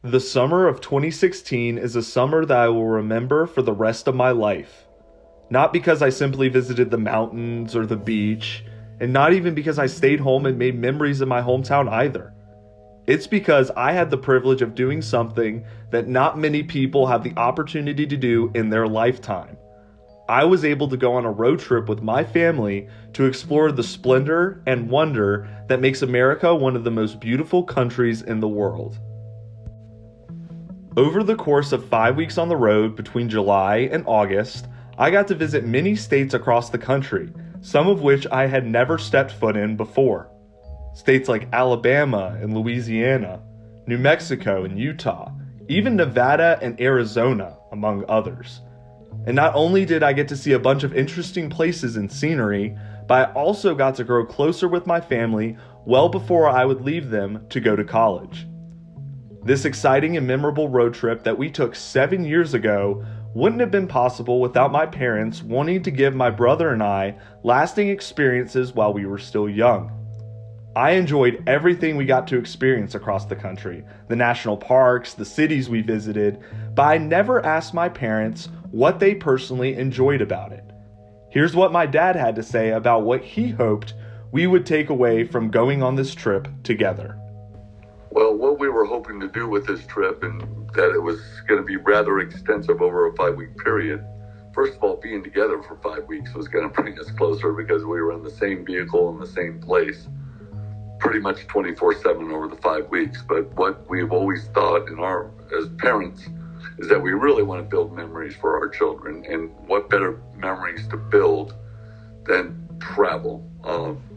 The summer of 2016 is a summer that I will remember for the rest of my life. Not because I simply visited the mountains or the beach, and not even because I stayed home and made memories in my hometown either. It's because I had the privilege of doing something that not many people have the opportunity to do in their lifetime. I was able to go on a road trip with my family to explore the splendor and wonder that makes America one of the most beautiful countries in the world. Over the course of 5 weeks on the road between July and August, I got to visit many states across the country, some of which I had never stepped foot in before. States like Alabama and Louisiana, New Mexico and Utah, even Nevada and Arizona, among others. And not only did I get to see a bunch of interesting places and scenery, but I also got to grow closer with my family well before I would leave them to go to college. This exciting and memorable road trip that we took 7 years ago wouldn't have been possible without my parents wanting to give my brother and I lasting experiences while we were still young. I enjoyed everything we got to experience across the country, the national parks, the cities we visited, but I never asked my parents what they personally enjoyed about it. Here's what my dad had to say about what he hoped we would take away from going on this trip together. Well, what we were hoping to do with this trip, and that it was going to be rather extensive over a 5-week period, first of all, being together for 5 weeks was going to bring us closer because we were in the same vehicle in the same place pretty much 24/7 over the 5 weeks. But what we've always thought as parents is that we really want to build memories for our children. And what better memories to build than travel?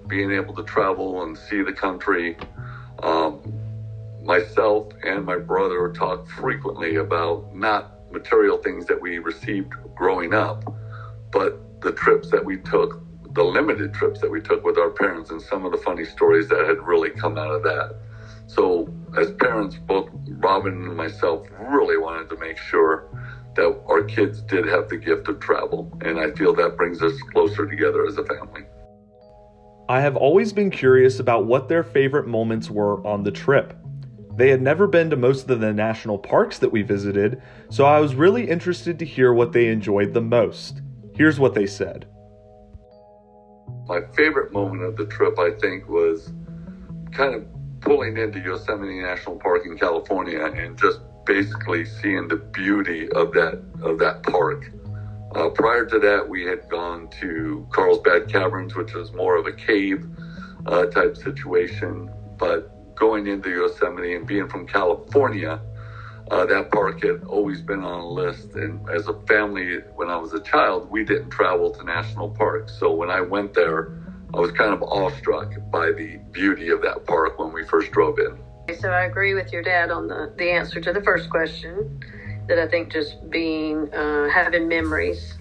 Being able to travel and see the country. Myself and my brother talk frequently about not material things that we received growing up, but the trips that we took, the limited trips that we took with our parents, and some of the funny stories that had really come out of that. So as parents, both Robin and myself really wanted to make sure that our kids did have the gift of travel, and I feel that brings us closer together as a family. I have always been curious about what their favorite moments were on the trip. They had never been to most of the national parks that we visited, so I was really interested to hear what they enjoyed the most. Here's what they said. My favorite moment of the trip, I think, was kind of pulling into Yosemite National Park in California and just basically seeing the beauty of that park. Prior to that, we had gone to Carlsbad Caverns, which was more of a cave type situation, but going into Yosemite and being from California, that park had always been on a list. And as a family, when I was a child, we didn't travel to national parks. So when I went there, I was kind of awestruck by the beauty of that park when we first drove in. So I agree with your dad on the answer to the first question, that I think just being, having memories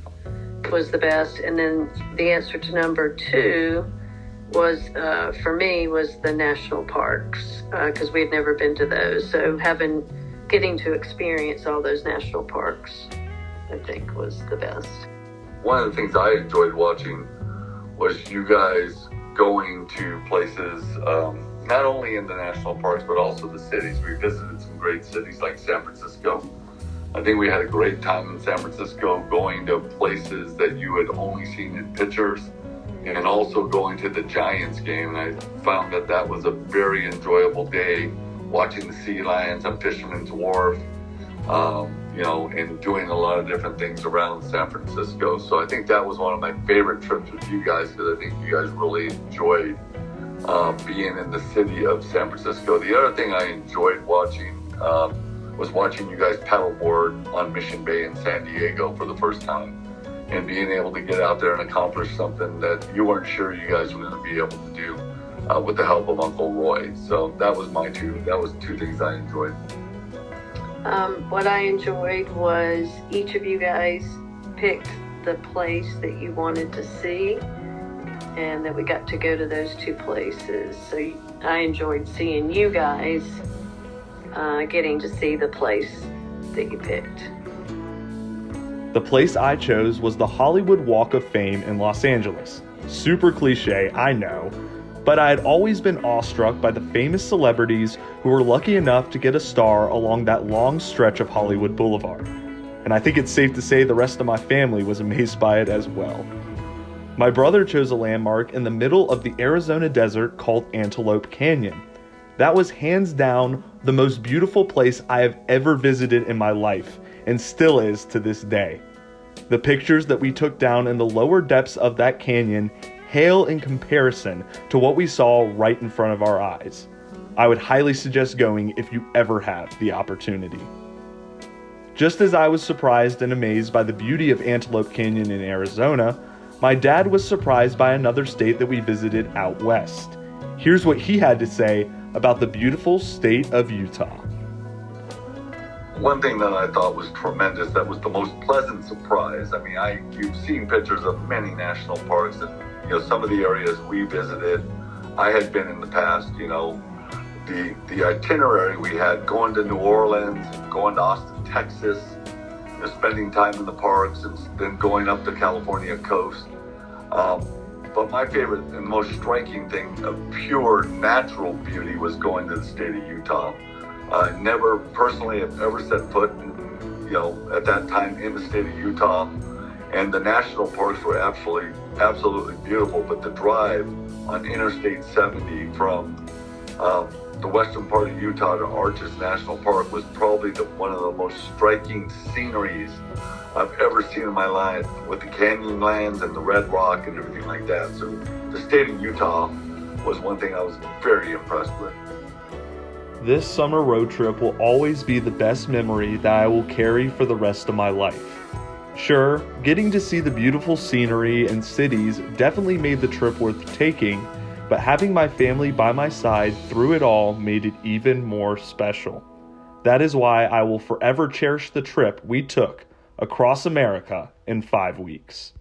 was the best. And then the answer to number 2 was, for me, was the national parks, because we had never been to those. So getting to experience all those national parks, I think, was the best. One of the things I enjoyed watching was you guys going to places, not only in the national parks, but also the cities. We visited some great cities like San Francisco. I think we had a great time in San Francisco, going to places that you had only seen in pictures, and also going to the Giants game. And I found that was a very enjoyable day, watching the sea lions on Fisherman's Wharf, and doing a lot of different things around San Francisco. So I think that was one of my favorite trips with you guys, because I think you guys really enjoyed being in the city of San Francisco. The other thing I enjoyed watching was watching you guys paddleboard on Mission Bay in San Diego for the first time, and being able to get out there and accomplish something that you weren't sure you guys were going to be able to do with the help of Uncle Roy. So that was two things I enjoyed. What I enjoyed was each of you guys picked the place that you wanted to see, and that we got to go to those 2 places. So I enjoyed seeing you guys getting to see the place that you picked. The place I chose was the Hollywood Walk of Fame in Los Angeles. Super cliche, I know, but I had always been awestruck by the famous celebrities who were lucky enough to get a star along that long stretch of Hollywood Boulevard. And I think it's safe to say the rest of my family was amazed by it as well. My brother chose a landmark in the middle of the Arizona desert called Antelope Canyon. That was hands down the most beautiful place I have ever visited in my life, and still is to this day. The pictures that we took down in the lower depths of that canyon pale in comparison to what we saw right in front of our eyes. I would highly suggest going if you ever have the opportunity. Just as I was surprised and amazed by the beauty of Antelope Canyon in Arizona, my dad was surprised by another state that we visited out west. Here's what he had to say about the beautiful state of Utah. One thing that I thought was tremendous, that was the most pleasant surprise. I mean, you've seen pictures of many national parks, and some of the areas we visited, I had been in the past. The itinerary we had, going to New Orleans, going to Austin, Texas, spending time in the parks, and then going up the California coast. But my favorite and most striking thing of pure natural beauty was going to the state of Utah. Never personally have ever set foot, at that time in the state of Utah. And the national parks were absolutely beautiful. But the drive on Interstate 70 from the western part of Utah to Arches National Park was probably one of the most striking sceneries I've ever seen in my life, with the canyonlands and the red rock and everything like that. So the state of Utah was one thing I was very impressed with. This summer road trip will always be the best memory that I will carry for the rest of my life. Sure, getting to see the beautiful scenery and cities definitely made the trip worth taking, but having my family by my side through it all made it even more special. That is why I will forever cherish the trip we took across America in 5 weeks.